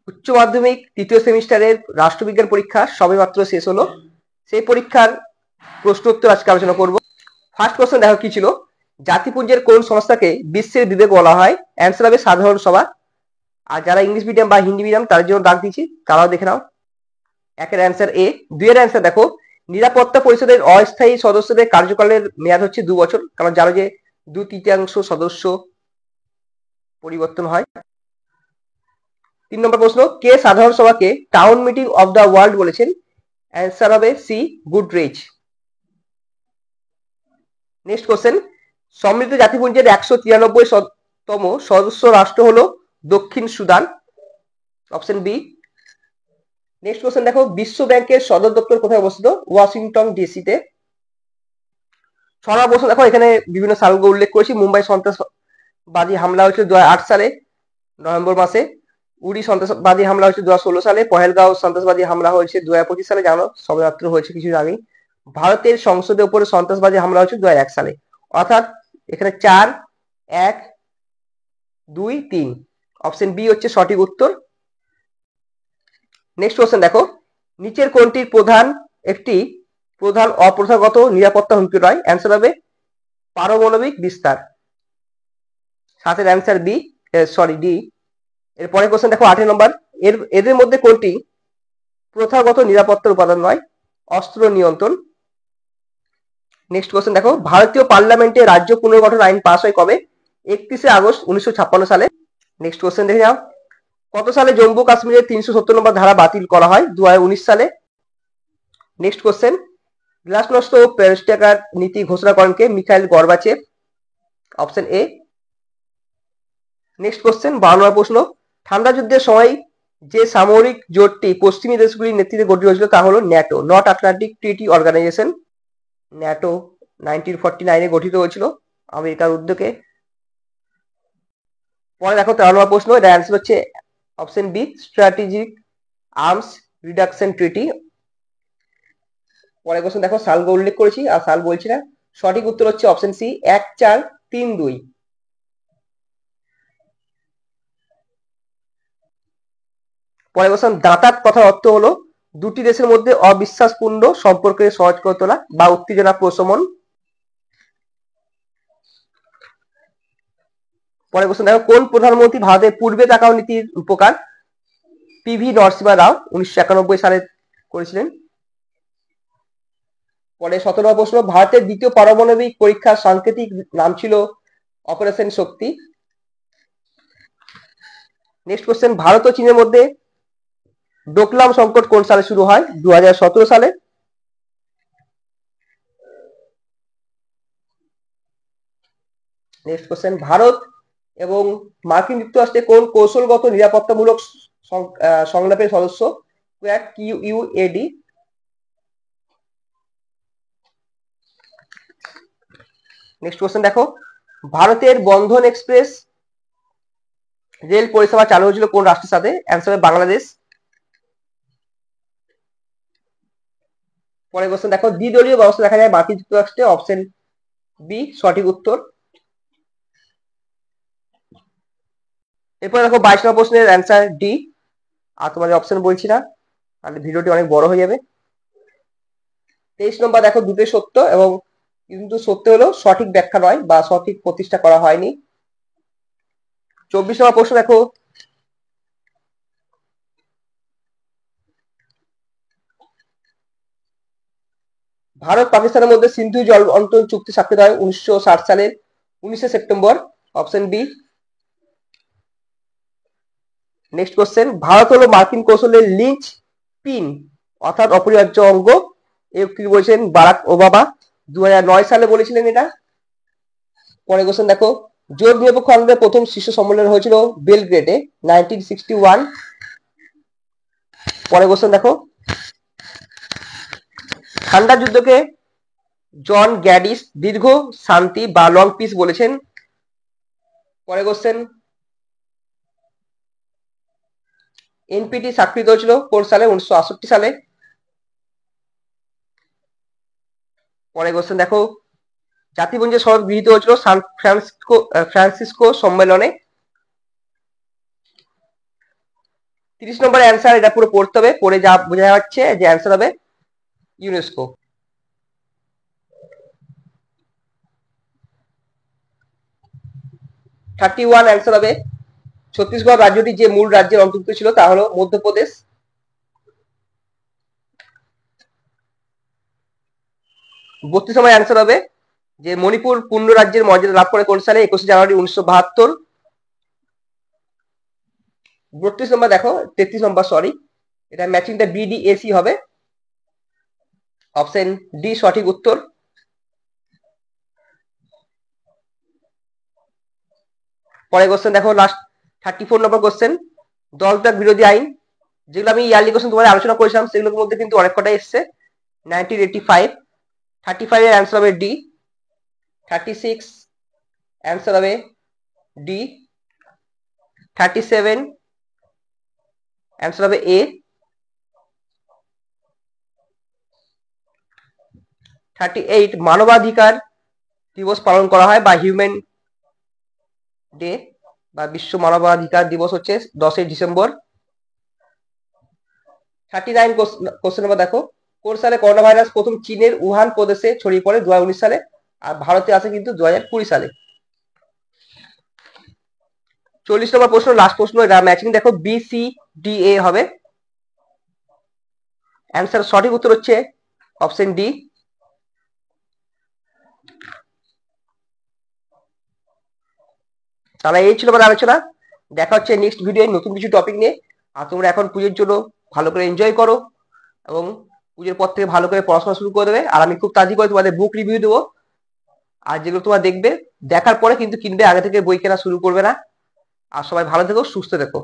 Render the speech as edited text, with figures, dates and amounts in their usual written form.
উচ্চ মাধ্যমিক তৃতীয় সেমিস্টারের রাষ্ট্রবিজ্ঞান পরীক্ষা সবেমাত্র শেষ হলো। সেই পরীক্ষার প্রশ্ন উত্তর আজকে আলোচনা করব। ফার্স্ট কোশ্চেন দেখো কি ছিল, জাতিপুঞ্জের কোন সংস্থাকে বিশ্বের বিবেক বলা হয়? অ্যান্সার হবে সাধারণ সভা। আর যারা ইংলিশ মিডিয়াম বা হিন্দি মিডিয়াম তাদের জন্য দাগ দিচ্ছি, তারাও দেখে নাও। একের অ্যান্সার এ। দুইয়ের অ্যান্সার দেখো, নিরাপত্তা পরিষদের অস্থায়ী সদস্যদের কার্যকালের মেয়াদ হচ্ছে 2 বছর, কারণ জানো যে 2/3 সদস্য পরিবর্তন হয়। 3 নম্বর প্রশ্ন, কে সাধারণ সভাকে town meeting of the world বলেছেন? অ্যান্সার হবে সি, গুডরিচ। নেক্সট কোশ্চেন, সম্মিলিত জাতিপুঞ্জের 193তম সদস্য রাষ্ট্র হলো দক্ষিণ সুদান। Option B. নেক্সট কোশ্চেন দেখো, বিশ্ব ব্যাংকের সদর দপ্তর কোথায় অবস্থিত? ওয়াশিংটন ডিসিতে। 6 নম্বর প্রশ্ন দেখো, এখানে বিভিন্ন সালগুলো উল্লেখ করেছি। মুম্বাই সন্ত্রাসবাদী হামলা হয়েছিল 2008 সালে নভেম্বর মাসে। উড়ি সন্ত্রাসবাদী হামলা হয়েছে 2016 সালে। পহেলগাঁও সন্ত্রাসবাদী হামলা হয়েছে 2025 সালে, জানো সবেমাত্র হয়েছে কিছুদিন আগেই। ভারতের সংসদের উপরে সন্ত্রাসবাদী হামলা হয়েছে 2001 সালে। অর্থাৎ এখানে 4, 1, 2, 3 অপশন বি হচ্ছে সঠিক উত্তর। নেক্সট কোশ্চেন দেখো, নিচের কোনটির একটি প্রধান অপ্রথাগত নিরাপত্তা হুমকি নয়? অ্যান্সার হবে পারমাণবিক বিস্তার। সাতের অ্যান্সার বি, সরি ডি। এরপরে কোশ্চেন দেখো 8 নম্বর, এদের মধ্যে কোনটি প্রথাগত নিরাপত্তার উপাদান নয়? অস্ত্র নিয়ন্ত্রণ। নেক্সট কোশ্চেন দেখো, ভারতীয় পার্লামেন্টে রাজ্য পুনর্গঠন আইন পাস হয় কবে? 31শে আগস্ট 1956 সালে। নেক্সট কোশ্চেন দেখে যাও, কত সালে জম্মু কাশ্মীরের 370 নম্বর ধারা বাতিল করা হয়? 2019 সালে। নেক্সট কোশ্চেন, গ্লাসনস্ত ও পেরেস্ট্রাকার নীতি ঘোষণা করেন কে? Mikhail Gorbachev. Option A. Next question 12 নম্বর প্রশ্ন, ঠান্ডা যুদ্ধের সময় যে সামরিক জোটটি পশ্চিমী দেশগুলির নেতৃত্বে গঠিত হয়েছিল তা হলো NATO, north Atlantic treaty organization. NATO 1949-এ গঠিত হয়েছিল আমেরিকার উদ্যোগে। পরে দেখো 13 নম্বর প্রশ্ন, এর অ্যান্সার হচ্ছে option B, strategic arms reduction treaty. পরে কোশ্চেন দেখো, সালগুলো উল্লেখ করেছি আর সাল বলছি না। সঠিক উত্তর হচ্ছে অপশন সি, 1432। পরে কোশ্চেন, দাঁতাত কথার অর্থ হলো দুটি দেশের মধ্যে অবিশ্বাসপূর্ণ সম্পর্কে সহজ করে তোলা বা উত্তেজনা প্রশমন। পরে কোশ্চেন দেখো, কোন প্রধানমন্ত্রী ভারতের পূর্বে তাকাও নীতির উপকার? পিভি নরসিমহা রাও 1991 সালে করেছিলেন। পরে 17 প্রশ্ন, ভারতের দ্বিতীয় পারমাণবিক পরীক্ষার সাংকেতিক নাম ছিল অপারেশন শক্তি। নেক্সট কোশ্চেন, ভারত ও চীনের মধ্যে ডোকলাম সংকট কোন সালে শুরু হয়? 2017 সালে। নেক্সট কোশ্চেন, ভারত এবং মার্কিন যুক্তরাষ্ট্রে কোন কৌশলগত নিরাপত্তামূলক সংলাপের সদস্য? QUAD। নেক্সট কোশ্চেন দেখো, ভারতের বন্ধন এক্সপ্রেস রেল পরিষেবা চালু হয়েছিল কোন রাষ্ট্রের সাথে? অ্যান্সার হবে বাংলাদেশ। পরে কোশ্চেন দেখো, দ্বিদলীয় ব্যবস্থা দেখা যায় মার্কিন যুক্তরাষ্ট্রে। অপশন বি সঠিক উত্তর। এরপরে দেখো 22 নম্বর প্রশ্নের অ্যান্সার ডি। আর তোমাদের অপশন বলছি না, তাহলে ভিডিওটি অনেক বড় হয়ে যাবে। 23 নম্বর দেখো, দুটোই সত্য, এবং কিন্তু সত্য হলো সঠিক ব্যাখ্যা নয় বা সঠিক প্রতিষ্ঠা করা হয়নি। 24 নম্বর প্রশ্ন দেখো, ভারত পাকিস্তানের মধ্যে সিন্ধু জল বন্টন চুক্তি স্বাক্ষরিত হয় 1960 সালের 19শে September. Option B. Next question, ভারত হলো মার্কিন কৌশলের লিঞ্চ পিন অর্থাৎ অপরিহার্য অঙ্গ। এর কি বলেছেন বারাক ওবামা 2009 সালে বলেছিলেন এটা। পরে কোশ্চেন দেখো, জোট নিরপেক্ষ আন্দোলনের প্রথম শীর্ষ সম্মেলন হয়েছিল বেলগ্রেডে 1961। পরে কোশ্চেন দেখো, ঠান্ডা যুদ্ধকে জন গ্যাডিস দীর্ঘ শান্তি বা লং পিস বলেছেন। পরে কোশ্চেন, এনপিটি স্বাক্ষরিত হয়েছিল কোন সালে? 1968 সালে। পরে কোশ্চেন দেখো, জাতিপুঞ্জের শপথ গৃহীত হয়েছিল সান ফ্রান্সিসকো সম্মেলনে। 30 নম্বর অ্যান্সার, এটা পুরো পড়তে হবে, পড়ে যা বোঝা যাচ্ছে যে অ্যান্সার হবে ইউনেস্কো। 31 অ্যান্সার হবে ছত্তিশগড় রাজ্যটি যে মূল রাজ্যের অন্তর্ভুক্ত ছিল তা হলো মধ্যপ্রদেশ। 32 নম্বর অ্যান্সার হবে যে মণিপুর পূর্ণ রাজ্যের মর্যাদা লাভ করে কোন সালে? 21 জানুয়ারি 1972। 32 নম্বর দেখো, 33 নম্বর সরি, এটা ম্যাচিংটা বিডিএসি হবে, অপশন ডি সঠিক উত্তর। পরে কোশ্চেন দেখো, লাস্ট 34 নম্বর কোশ্চেন, দলত্যাগ বিরোধী আইন, যেগুলো আমি ইয়ারলি কোশ্চেন তোমাদের আলোচনা করেছিলাম সেগুলোর মধ্যে কিন্তু অনেক কটাই এসছে। 1985, 35 এর অ্যান্সার হবে ডি। 36 অ্যান্সার হবে ডি। 37 অ্যান্সার হবে এ। 38 মানবাধিকার দিবস পালন করা হয় বা হিউম্যান ডে বা বিশ্ব মানবাধিকার দিবস হচ্ছে 10ই ডিসেম্বর। 39 কোশ্চেন নম্বর দেখো, কোন সালে করোনা ভাইরাস প্রথম চীনের উহান প্রদেশে ছড়িয়ে পড়ে? 2019 সালে, আর ভারতে আছে কিন্তু 2020 সালে। 40 নম্বর প্রশ্ন, লাস্ট প্রশ্ন, এটা ম্যাচিং দেখো বিসিডিএ হবে, অ্যান্সার সঠিক উত্তর হচ্ছে অপশন ডি। তাহলে এই ছিল আমার আলোচনা, দেখা হচ্ছে নেক্সট ভিডিও নতুন কিছু টপিক নিয়ে। আর তোমরা এখন পুজোর জন্য ভালো করে এনজয় করো এবং পুজোর পর থেকে ভালো করে পড়াশোনা শুরু করে দেবে। আর আমি খুব তাড়াতাড়ি করে তোমাদের বুক রিভিউ দেবো, আর যেগুলো তোমরা দেখবে দেখার পরে কিন্তু কিনবে, আগে থেকে বই কেনা শুরু করবে না। আর সবাই ভালো থেকো, সুস্থ থেকো।